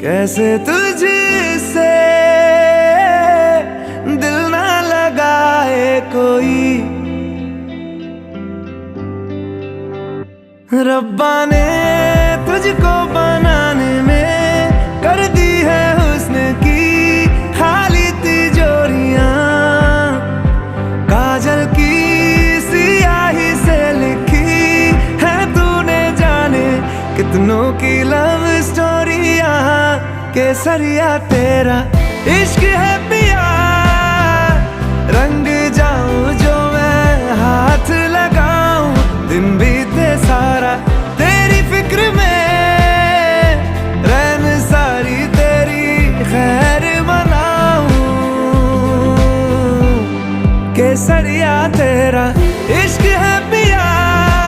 कैसे तुझसे दिल ना लगाए कोई, रब्बा ने तुझको बनाने में कर दी है हुस्न की खाली तिजोरियां, काजल की सियाही से लिखी है तूने जाने कितनों की लव स्टोरियां। केसरिया तेरा इश्क है पिया, रंग जाऊं जो मैं हाथ लगाऊं, दिन बीते सारा तेरी फिक्र में, रैन सारी तेरी खैर मनाऊं। केसरिया तेरा